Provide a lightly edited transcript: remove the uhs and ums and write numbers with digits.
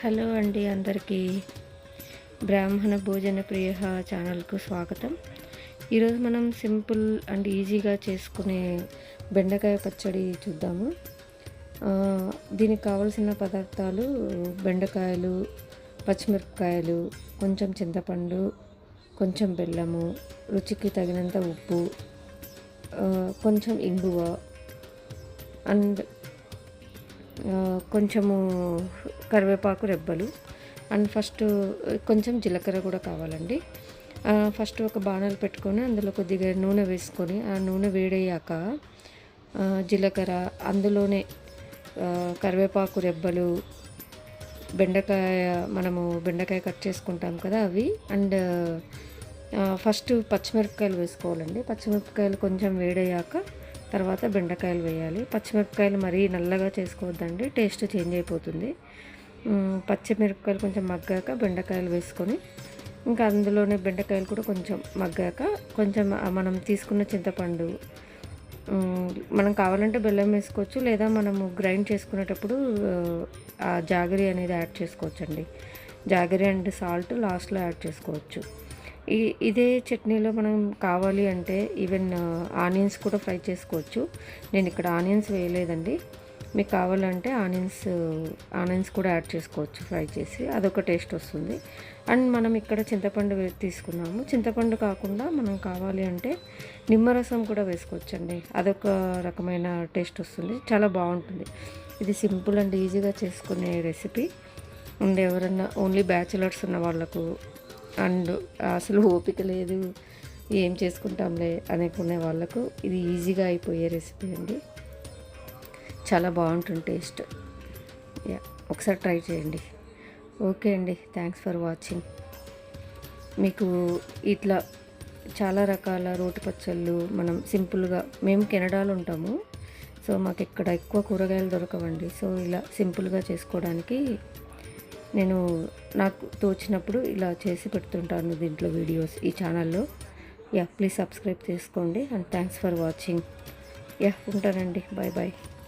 Hello అండి అందరికీ బ్రాహ్మణ భోజన ప్రియ ఛానల్కు స్వాగతం. ఈరోజు మనం సింపుల్ అండ్ ఈజీగా చేసుకునే బెండకాయ పచ్చడి చూద్దాము. దీనికి కావలసిన పదార్థాలు బెండకాయలు, పచ్చిమిరపకాయలు, కొంచెం చింతపండు, కొంచెం బెల్లము, రుచికి తగినంత ఉప్పు, కొంచెం ఇంగువ అండ్ కొంచెము కరివేపాకు రెబ్బలు అండ్ ఫస్ట్ కొంచెం జీలకర్ర కూడా కావాలండి. ఫస్ట్ ఒక బాణలు పెట్టుకొని అందులో కొద్దిగా నూనె వేసుకొని ఆ నూనె వేడయ్యాక జీలకర్ర, అందులోనే కరివేపాకు రెబ్బలు, బెండకాయ కట్ చేసుకుంటాం కదా అవి, అండ్ ఫస్ట్ పచ్చిమిరపకాయలు వేసుకోవాలండి. పచ్చిమిరపకాయలు కొంచెం వేడయ్యాక తర్వాత బెండకాయలు వేయాలి. పచ్చిమిరపకాయలు మరీ నల్లగా చేసుకోవద్దండి, టేస్ట్ చేంజ్ అయిపోతుంది. పచ్చిమిరపకాయలు కొంచెం మగ్గాక బెండకాయలు వేసుకొని ఇంకా అందులోనే బెండకాయలు కూడా కొంచెం మగ్గాక కొంచెం మనం తీసుకున్న చింతపండు, మనం కావాలంటే బెల్లం వేసుకోవచ్చు, లేదా మనము గ్రైండ్ చేసుకునేటప్పుడు ఆ జాగరి అనేది యాడ్ చేసుకోవచ్చండి. జాగరి అండ్ సాల్ట్ లాస్ట్లో యాడ్ చేసుకోవచ్చు. ఇదే చట్నీలో మనం కావాలి అంటే ఈవెన్ ఆనియన్స్ కూడా ఫ్రై చేసుకోవచ్చు. నేను ఇక్కడ ఆనియన్స్ వేయలేదండి. మీకు కావాలంటే ఆనియన్స్ కూడా యాడ్ చేసుకోవచ్చు ఫ్రై చేసి, అదొక టేస్ట్ వస్తుంది. అండ్ మనం ఇక్కడ చింతపండు తీసుకున్నాము. చింతపండు కాకుండా మనం కావాలి అంటే నిమ్మరసం కూడా వేసుకోవచ్చండి, అదొక రకమైన టేస్ట్ వస్తుంది, చాలా బాగుంటుంది. ఇది సింపుల్ అండ్ ఈజీగా చేసుకునే రెసిపీ. అండ్ ఎవరన్నా ఓన్లీ బ్యాచిలర్స్ ఉన్న వాళ్ళకు అండ్ అసలు ఓపిక లేదు ఏం చేసుకుంటాంలే అనుకునే వాళ్ళకు ఇది ఈజీగా అయిపోయే రెసిపీ అండి. చాలా బాగుంటుంది టేస్ట్. ఒకసారి ట్రై చేయండి. ఓకే అండి, థ్యాంక్స్ ఫర్ వాచింగ్. మీకు ఇట్లా చాలా రకాల రోటి పచ్చళ్ళు మనం సింపుల్గా, మేము కెనడాలో ఉంటాము, సో మాకు ఇక్కడ ఎక్కువ కూరగాయలు దొరకవండి. సో ఇలా సింపుల్గా చేసుకోవడానికి నాకు తోచినప్పుడు ఇలా చేసి పెడుతుంటాను దీంట్లో వీడియోస్ ఈ ఛానల్లో. ప్లీజ్ సబ్స్క్రైబ్ చేసుకోండి అండ్ థ్యాంక్స్ ఫర్ వాచింగ్. ఉంటానండి, బాయ్ బాయ్.